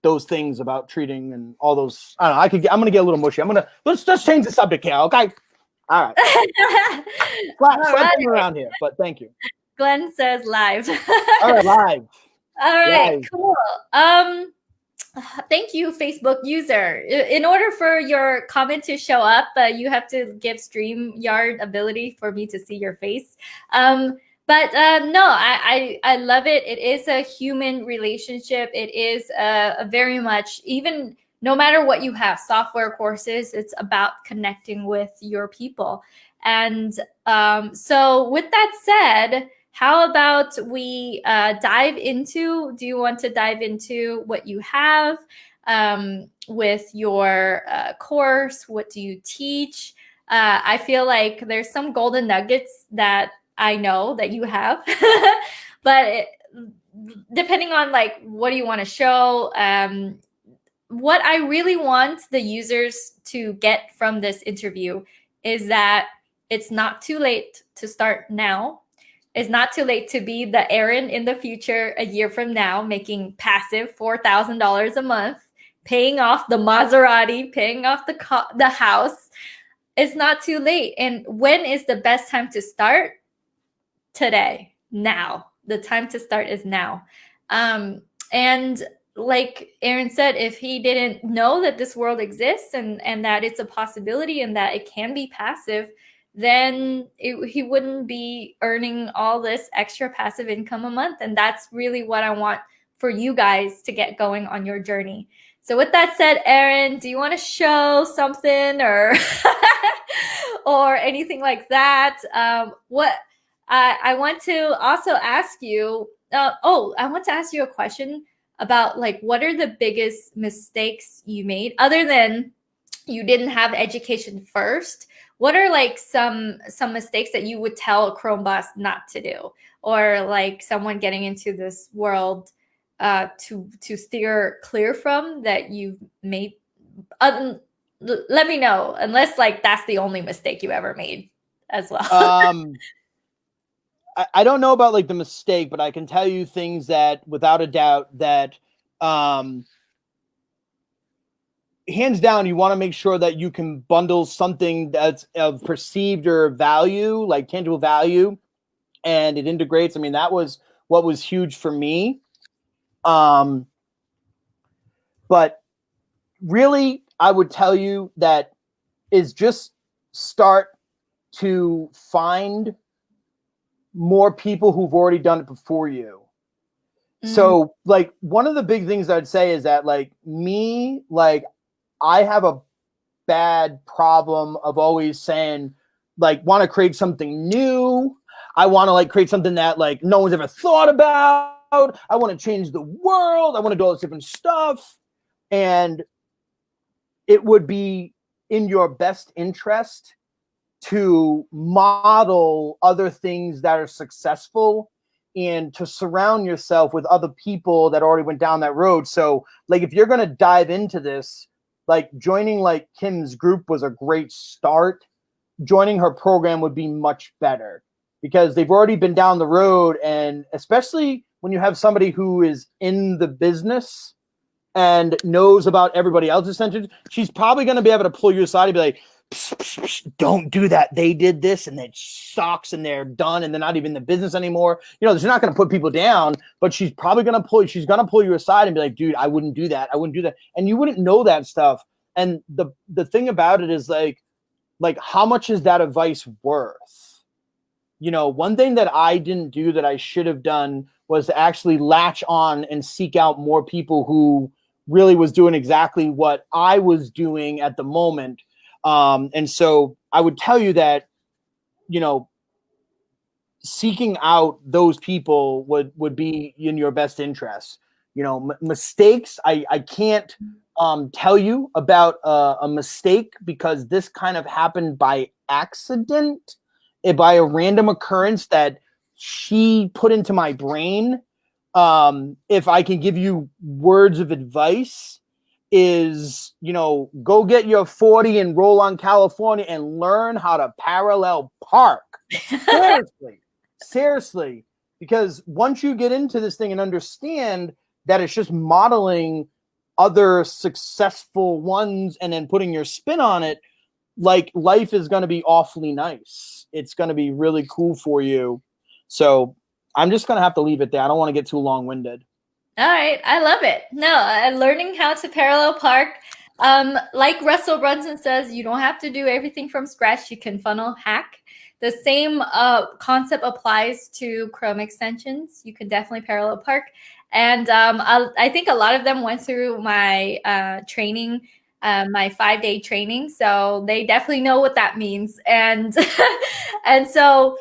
those things about treating and all those. I don't know. I'm gonna get a little mushy. Let's just change the subject here, okay? All right. Slap them around here, but thank you. Glenn says live. All right, live. All right, live. Cool. Thank you, Facebook user. In order for your comment to show up, you have to give StreamYard ability for me to see your face. But no, I love it. It is a human relationship. It is a very much, even no matter what you have, software courses, it's about connecting with your people. And so with that said, how about we do you want to dive into what you have with your course? What do you teach? I feel like there's some golden nuggets that I know that you have, but depending on like, what do you want to show? What I really want the users to get from this interview is that it's not too late to start now. It's not too late to be the Aaron in the future, a year from now, making passive $4,000 a month, paying off the Maserati, paying off the house. It's not too late. And when is the best time to start? Today, now. The time to start is now. And like Aaron said, if he didn't know that this world exists and that it's a possibility and that it can be passive, then he wouldn't be earning all this extra passive income a month. And that's really what I want for you guys to get going on your journey. So with that said, Aaron, do you want to show something or or anything like that? I want to also ask you, I want to ask you a question. about like what are the biggest mistakes you made other than you didn't have education first. What are like some mistakes that you would tell a Chromeboss not to do, or like someone getting into this world to steer clear from that you've made? Let me know, unless like that's the only mistake you ever made as well. I don't know about like the mistake, but I can tell you things that without a doubt that hands down, you want to make sure that you can bundle something that's of perceived or value, like tangible value, and it integrates. I mean, that was what was huge for me. But really, I would tell you that is just start to find more people who've already done it before you. So like one of the big things I'd say is that like me, like I have a bad problem of always saying like want to create something new. I want to like create something that like no one's ever thought about. I want to change the world. I want to do all this different stuff. And it would be in your best interest to model other things that are successful and to surround yourself with other people that already went down that road. So like if you're going to dive into this, like joining like Kim's group was a great start. Joining her program would be much better because they've already been down the road. And especially when you have somebody who is in the business and knows about everybody else's intentions, she's probably going to be able to pull you aside and be like, psh, psh, psh, don't do that. They did this and it sucks and they're done and they're not even in the business anymore. You know, she's not going to put people down, but she's probably going to pull you aside and be like, dude, I wouldn't do that. I wouldn't do that. And you wouldn't know that stuff. And the thing about it is like how much is that advice worth? You know, one thing that I didn't do that I should have done was to actually latch on and seek out more people who really was doing exactly what I was doing at the moment. And so I would tell you that, you know, seeking out those people would be in your best interest. You know, mistakes, I can't tell you about a mistake because this kind of happened by accident, by a random occurrence that she put into my brain. If I can give you words of advice, is, you know, go get your 40 and roll on California and learn how to parallel park. Seriously, because once you get into this thing and understand that it's just modeling other successful ones and then putting your spin on it, like life is going to be awfully nice. It's going to be really cool for you. So I'm just going to have to leave it there. I don't want to get too long-winded. All right, I love it. No, learning how to parallel park. Like Russell Brunson says, you don't have to do everything from scratch. You can funnel hack. The same concept applies to Chrome extensions. You can definitely parallel park. And I think a lot of them went through my training, my 5-day training. So they definitely know what that means. And, and so,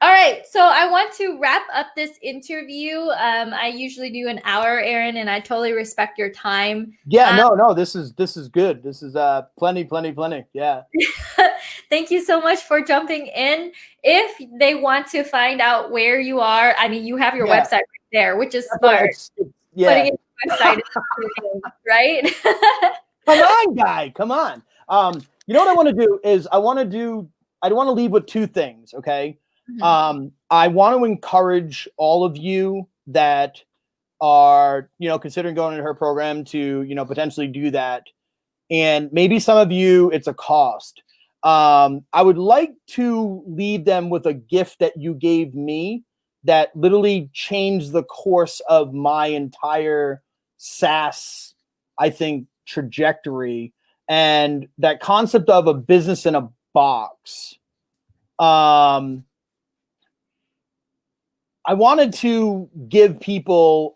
all right, so I want to wrap up this interview. I usually do an hour, Aaron, and I totally respect your time. Yeah, no, this is good. This is plenty. Yeah. Thank you so much for jumping in. If they want to find out where you are, I mean, you have your website right there, which is smart. Yeah. Putting it on your website is right? Come on, guy. Come on. You know what I want to do is I want to leave with two things, okay? Mm-hmm. I want to encourage all of you that are, you know, considering going into her program to, you know, potentially do that. And maybe some of you, it's a cost. I would like to leave them with a gift that you gave me that literally changed the course of my entire SaaS, I think, trajectory. And that concept of a business in a box. I wanted to give people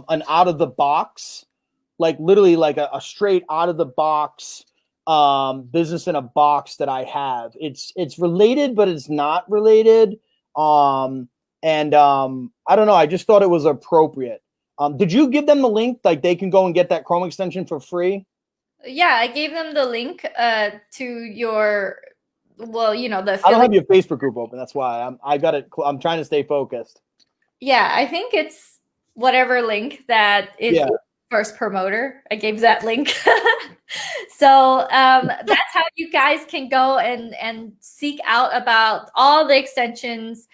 an out of the box, like literally like a straight out of the box business in a box that I have. It's related, but it's not related. I don't know. I just thought it was appropriate. Did you give them the link? Like they can go and get that Chrome extension for free? Yeah, I gave them the link to your, well, the I don't affiliate. have your Facebook group open. That's why I got it. I'm trying to stay focused. Yeah, I think it's whatever link that is Yeah. first promoter. I gave that link. So that's how you guys can go and seek out about all the extensions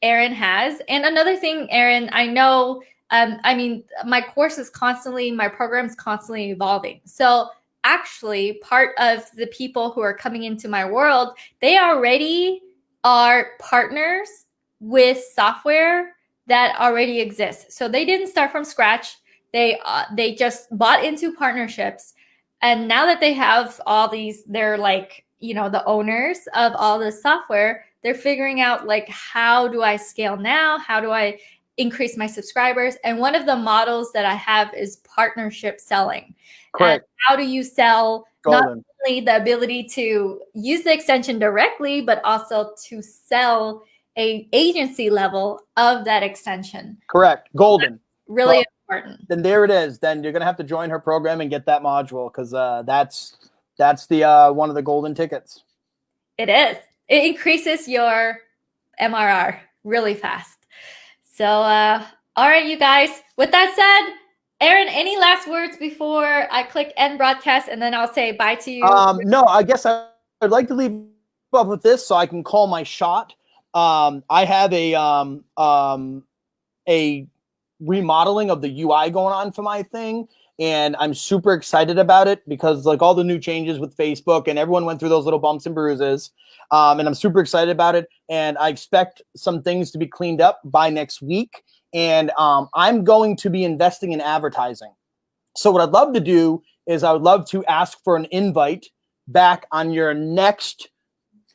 Erin has. And another thing, Erin, I know, I mean, my program's constantly evolving. So actually, part of the people who are coming into my world, they already are partners with software that already exists. So they didn't start from scratch. They just bought into partnerships, and now that they have all these, they're like, the owners of all this software. They're figuring out like, how do I scale now? How do I increase my subscribers? And one of the models that I have is partnership selling. Correct. And how do you sell Golden. not only the ability to use the extension directly, but also to sell a agency level of that extension? Correct. Golden. That's really important. Then there it is. Then you're gonna have to join her program and get that module, because that's the one of the golden tickets. It is. It increases your MRR really fast. So all right, you guys. With that said, Erin, any last words before I click end broadcast, and then I'll say bye to you? No, I guess I'd like to leave off with this so I can call my shot. I have a remodeling of the UI going on for my thing, and I'm super excited about it because like all the new changes with Facebook and everyone went through those little bumps and bruises, and I'm super excited about it, and I expect some things to be cleaned up by next week, and I'm going to be investing in advertising. So what I'd love to do is I would love to ask for an invite back on your next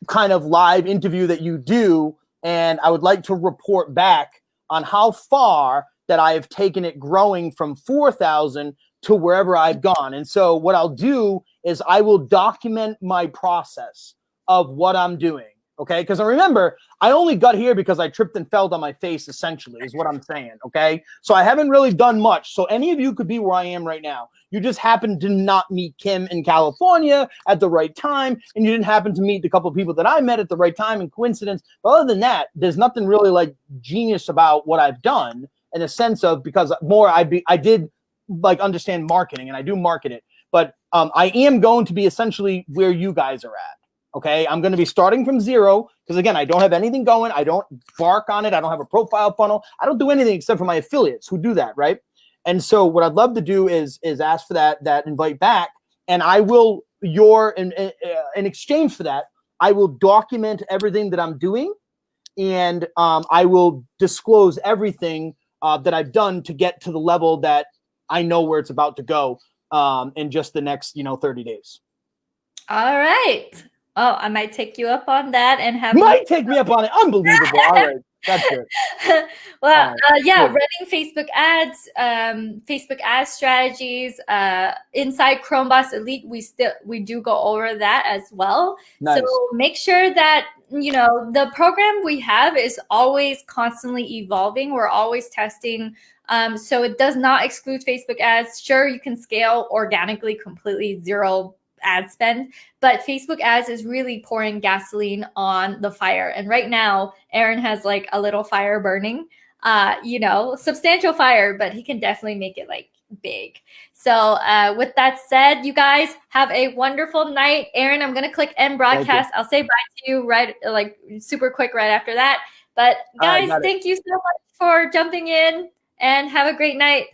kind of live interview that you do, and I would like to report back on how far that I have taken it growing from 4,000 to wherever I've gone. And so what I'll do is I will document my process of what I'm doing. Okay. Because I remember I only got here because I tripped and fell on my face, essentially, is what I'm saying. Okay. So I haven't really done much. So any of you could be where I am right now. You just happened to not meet Kim in California at the right time. And you didn't happen to meet the couple of people that I met at the right time in coincidence. But other than that, there's nothing really like genius about what I've done, in a sense of, because more I did like understand marketing and I do market it, but I am going to be essentially where you guys are at. Okay. I'm going to be starting from zero because again, I don't have anything going. I don't bark on it. I don't have a profile funnel. I don't do anything except for my affiliates who do that. Right. And so what I'd love to do is ask for that invite back, and I will in exchange for that, I will document everything that I'm doing, and I will disclose everything that I've done to get to the level that I know where it's about to go in just the next, 30 days. All right. Oh, I might take you up on that and have take me up on it. Unbelievable. All right. That's good. Well, yeah, running Facebook ads strategies, inside Chromeboss Elite, we do go over that as well. Nice. So make sure that the program we have is always constantly evolving. We're always testing. So it does not exclude Facebook ads. Sure, you can scale organically, completely zero ad spend, but Facebook ads is really pouring gasoline on the fire. And right now, Erin has like a little fire burning, substantial fire, but he can definitely make it like big. So with that said, you guys have a wonderful night. Erin, I'm going to click end broadcast. I'll say bye to you right, like super quick right after that. But guys, thank you so much for jumping in, and have a great night.